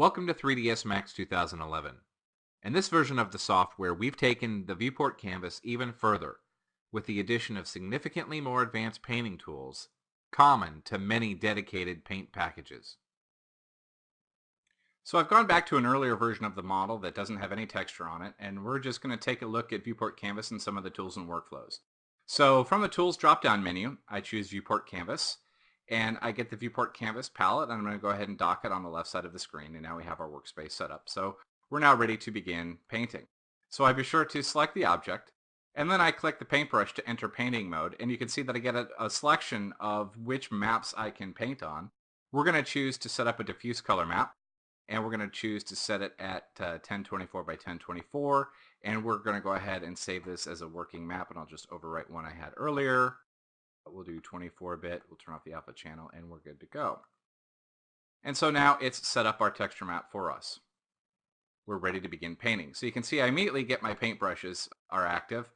Welcome to 3ds Max 2011. In this version of the software, we've taken the viewport canvas even further with the addition of significantly more advanced painting tools common to many dedicated paint packages. So I've gone back to an earlier version of the model that doesn't have any texture on it, and we're just going to take a look at viewport canvas and some of the tools and workflows. So from the tools drop-down menu, I choose viewport canvas. And I get the viewport canvas palette, and I'm going to go ahead and dock it on the left side of the screen, and now we have our workspace set up. So we're now ready to begin painting. So I be sure to select the object, and then I click the paintbrush to enter painting mode, and you can see that I get a selection of which maps I can paint on. We're going to choose to set up a diffuse color map, and we're going to choose to set it at 1024 by 1024, and we're going to go ahead and save this as a working map, and I'll just overwrite one I had earlier. We'll do 24-bit, we'll turn off the alpha channel, and we're good to go. And so now it's set up our texture map for us. We're ready to begin painting. So you can see I immediately get my paintbrushes are active.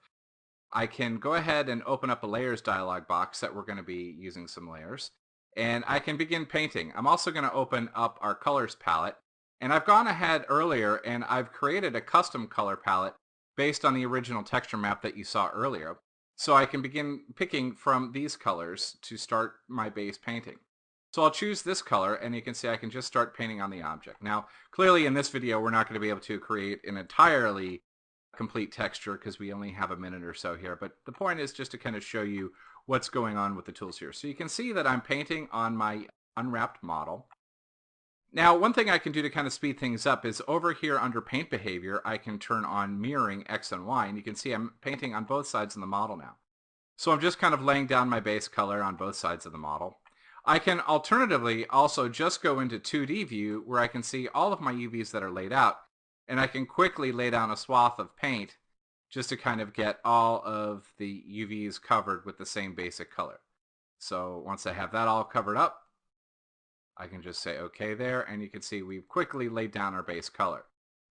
I can go ahead and open up a layers dialog box that we're going to be using some layers. And I can begin painting. I'm also going to open up our colors palette. And I've gone ahead earlier and I've created a custom color palette based on the original texture map that you saw earlier. So I can begin picking from these colors to start my base painting. So I'll choose this color, and you can see I can just start painting on the object. Now, clearly in this video, we're not going to be able to create an entirely complete texture because we only have a minute or so here. But the point is just to kind of show you what's going on with the tools here. So you can see that I'm painting on my unwrapped model. Now, one thing I can do to kind of speed things up is over here under paint behavior, I can turn on mirroring X and Y, and you can see I'm painting on both sides of the model now. So I'm just kind of laying down my base color on both sides of the model. I can alternatively also just go into 2D view where I can see all of my UVs that are laid out, and I can quickly lay down a swath of paint just to kind of get all of the UVs covered with the same basic color. So once I have that all covered up, I can just say OK there, and you can see we've quickly laid down our base color.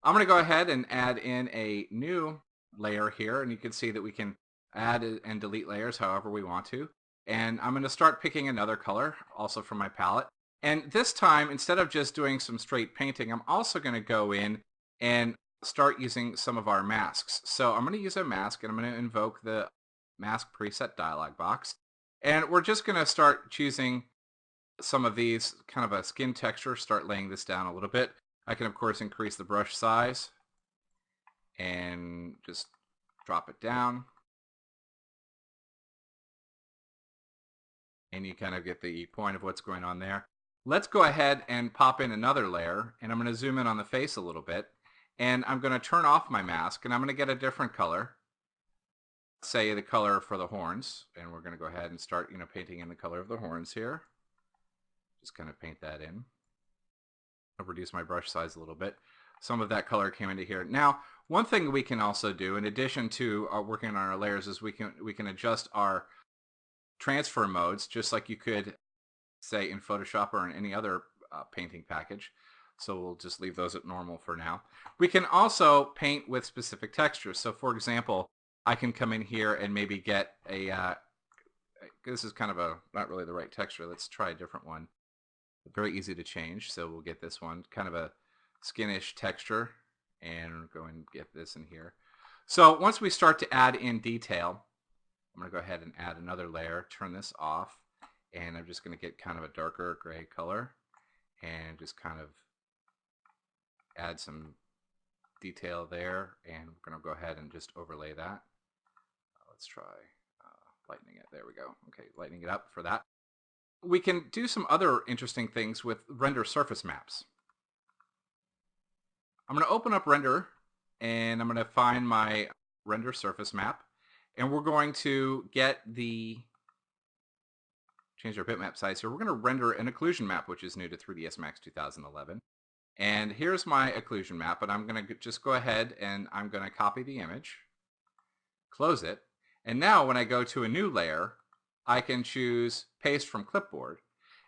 I'm going to go ahead and add in a new layer here, and you can see that we can add and delete layers however we want to. And I'm going to start picking another color, also from my palette. And this time, instead of just doing some straight painting, I'm also going to go in and start using some of our masks. So I'm going to use a mask, and I'm going to invoke the mask preset dialog box. And we're just going to start choosing some of these, kind of a skin texture, start laying this down a little bit. I can of course increase the brush size and just drop it down. And you kind of get the point of what's going on there. Let's go ahead and pop in another layer, and I'm going to zoom in on the face a little bit. And I'm going to turn off my mask, and I'm going to get a different color. Say the color for the horns, and we're going to go ahead and start, painting in the color of the horns here. Just kind of paint that in. I'll reduce my brush size a little bit. Some of that color came into here. Now, one thing we can also do, in addition to working on our layers, is we can adjust our transfer modes, just like you could, say, in Photoshop or in any other painting package. So we'll just leave those at normal for now. We can also paint with specific textures. So, for example, I can come in here and maybe get a, this is kind of not really the right texture. Let's try a different one. Very easy to change, so we'll get this one, kind of a skinish texture, and go and get this in here. So once we start to add in detail, I'm going to go ahead and add another layer, turn this off, and I'm just going to get kind of a darker gray color, and just kind of add some detail there, and we're going to go ahead and just overlay that. Let's try lightening it. There we go. Okay, lightening it up for that. We can do some other interesting things with render surface maps. I'm going to open up render, and I'm going to find my render surface map, and we're going to get change our bitmap size here. We're going to render an occlusion map, which is new to 3ds Max 2011. And here's my occlusion map, and I'm going to just go ahead and I'm going to copy the image, close it, and now when I go to a new layer, I can choose paste from clipboard,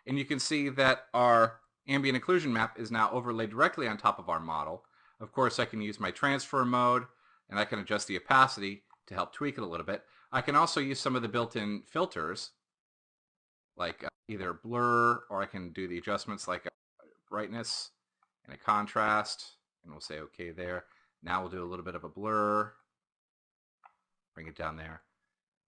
and you can see that our ambient occlusion map is now overlaid directly on top of our model. Of course, I can use my transfer mode, and I can adjust the opacity to help tweak it a little bit. I can also use some of the built-in filters, like either blur, or I can do the adjustments like brightness and a contrast, and we'll say OK there. Now we'll do a little bit of a blur, bring it down there.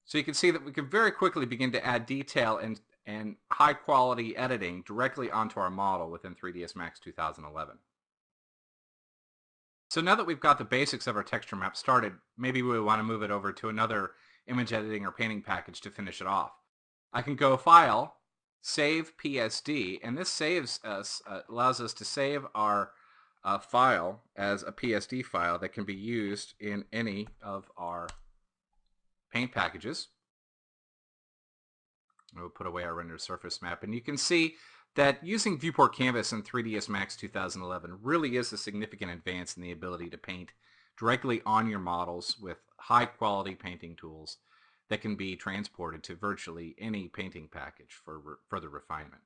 So you can see that we can very quickly begin to add detail and high quality editing directly onto our model within 3ds Max 2011. So now that we've got the basics of our texture map started, maybe we want to move it over to another image editing or painting package to finish it off. I can go File, Save PSD, and this allows us to save our file as a PSD file that can be used in any of our paint packages. We'll put away our rendered surface map, and you can see that using Viewport Canvas in 3ds Max 2011 really is a significant advance in the ability to paint directly on your models with high quality painting tools that can be transported to virtually any painting package for further refinement.